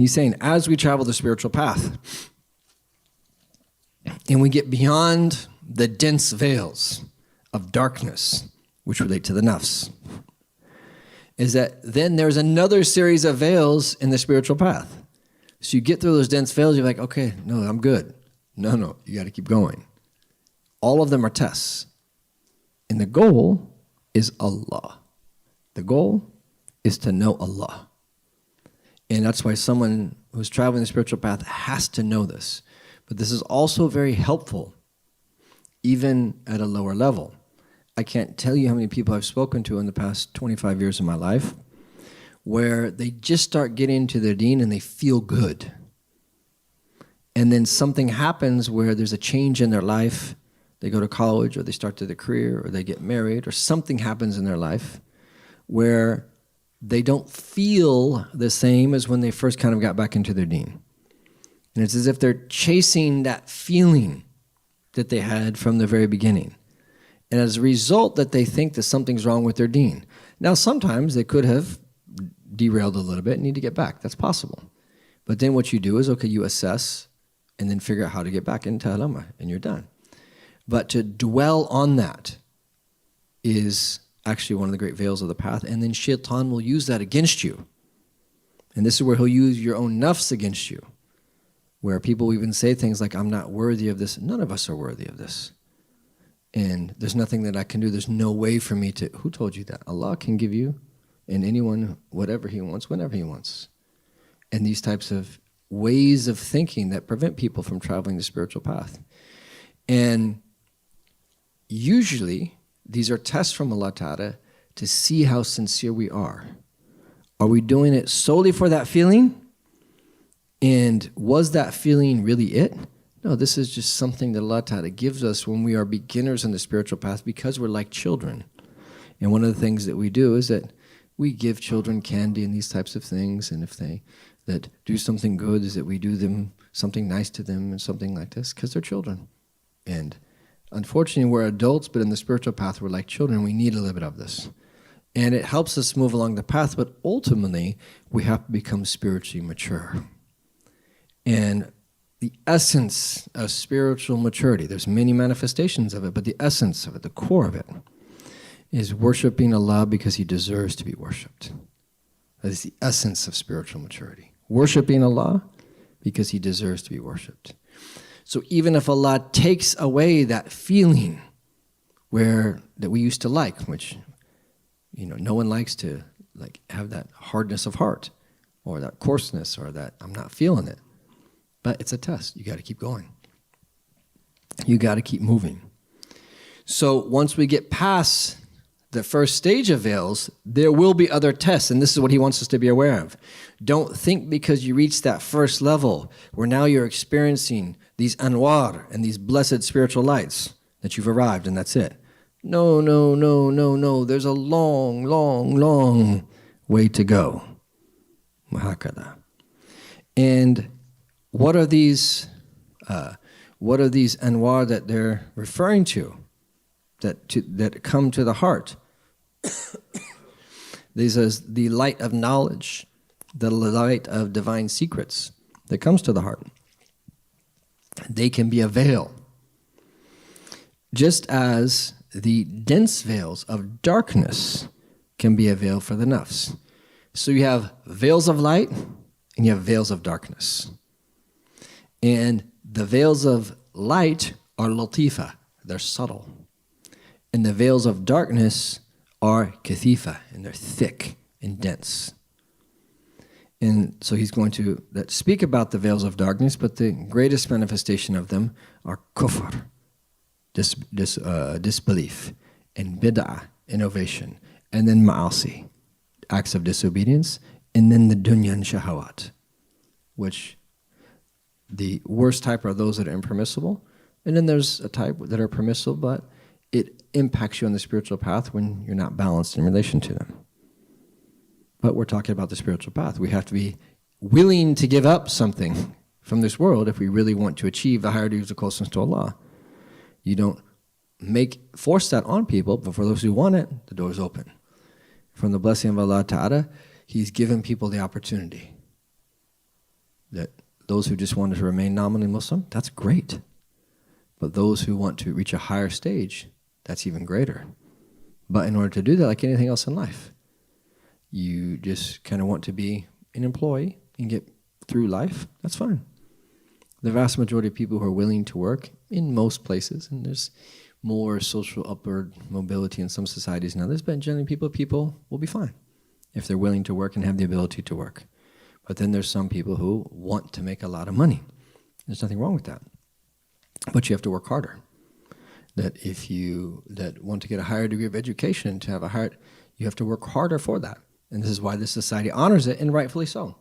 He's saying, as we travel the spiritual path, and we get beyond the dense veils of darkness, which relate to the nafs, is that then there's another series of veils in the spiritual path. So you get through those dense veils, you're like, okay, no, I'm good. No, you got to keep going. All of them are tests. And the goal is Allah. The goal is to know Allah. And that's why someone who's traveling the spiritual path has to know this. But this is also very helpful, even at a lower level. I can't tell you how many people I've spoken to in the past 25 years of my life where they just start getting into their deen and they feel good. And then something happens where there's a change in their life. They go to college, or they start their career, or they get married, or something happens in their life where they don't feel the same as when they first kind of got back into their deen. And it's as if they're chasing that feeling that they had from the very beginning. And as a result, that they think that something's wrong with their deen. Now, sometimes they could have derailed a little bit and need to get back. That's possible. But then what you do is, okay, you assess and then figure out how to get back into Alama, and you're done. But to dwell on that is actually one of the great veils of the path. And then Shaitan will use that against you. And this is where he'll use your own nafs against you. Where people even say things like, I'm not worthy of this. None of us are worthy of this. And there's nothing that I can do. There's no way for me to... Who told you that? Allah can give you and anyone whatever he wants, whenever he wants. And these types of ways of thinking that prevent people from traveling the spiritual path. And usually, these are tests from Allah Ta'ala to see how sincere we are. Are we doing it solely for that feeling? And was that feeling really it? No, this is just something that Allah Ta'ala gives us when we are beginners in the spiritual path because we're like children. And one of the things that we do is that we give children candy and these types of things, and if they that do something good is that we do them something nice to them and something like this because they're children. And unfortunately, we're adults, but in the spiritual path, we're like children. We need a little bit of this. And it helps us move along the path, but ultimately, we have to become spiritually mature. And the essence of spiritual maturity, there's many manifestations of it, but the essence of it, the core of it, is worshiping Allah because He deserves to be worshipped. That is the essence of spiritual maturity. Worshiping Allah because He deserves to be worshipped. So even if Allah takes away that feeling that we used to like, which no one likes to have that hardness of heart or that coarseness or that I'm not feeling it. But it's a test. You got to keep going. You got to keep moving. So once we get past the first stage of veils, there will be other tests, and this is what he wants us to be aware of. Don't think because you reach that first level where now you're experiencing these anwar and these blessed spiritual lights that you've arrived and that's it. No. There's a long, long, long way to go. Mahakada. And what are these anwar that they're referring to that come to the heart? These are the light of knowledge, the light of divine secrets that comes to the heart. They can be a veil. Just as the dense veils of darkness can be a veil for the nafs. So you have veils of light and you have veils of darkness. And the veils of light are latifa, they're subtle. And the veils of darkness are kathifa, and they're thick and dense. And so he's going to speak about the veils of darkness, but the greatest manifestation of them are kufr, disbelief, and bid'ah, innovation, and then ma'asi, acts of disobedience, and then the dunya and shahawat, which the worst type are those that are impermissible, and then there's a type that are permissible, but it impacts you on the spiritual path when you're not balanced in relation to them. But we're talking about the spiritual path. We have to be willing to give up something from this world if we really want to achieve the higher degrees of closeness to Allah. You don't force that on people, but for those who want it, the door is open. From the blessing of Allah Ta'ala, He's given people the opportunity. that those who just want to remain nominally Muslim, that's great. But those who want to reach a higher stage, that's even greater. But in order to do that, like anything else in life, you just kind of want to be an employee and get through life, that's fine. The vast majority of people who are willing to work in most places, and there's more social upward mobility in some societies than others, but generally people will be fine if they're willing to work and have the ability to work. But then there's some people who want to make a lot of money. There's nothing wrong with that. But you have to work harder. That if you want to get a higher degree of education, to have you have to work harder for that. And this is why this society honors it, and rightfully so.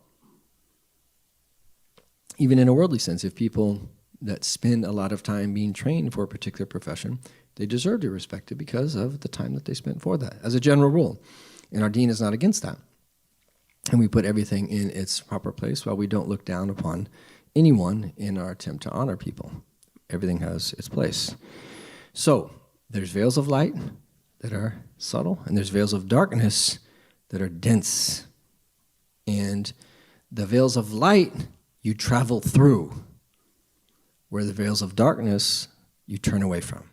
Even in a worldly sense, if people that spend a lot of time being trained for a particular profession, they deserve to be respected because of the time that they spent for that, as a general rule. And our deen is not against that. And we put everything in its proper place while we don't look down upon anyone in our attempt to honor people. Everything has its place. So, there's veils of light that are subtle, and there's veils of darkness that are dense. And the veils of light you travel through, where the veils of darkness you turn away from.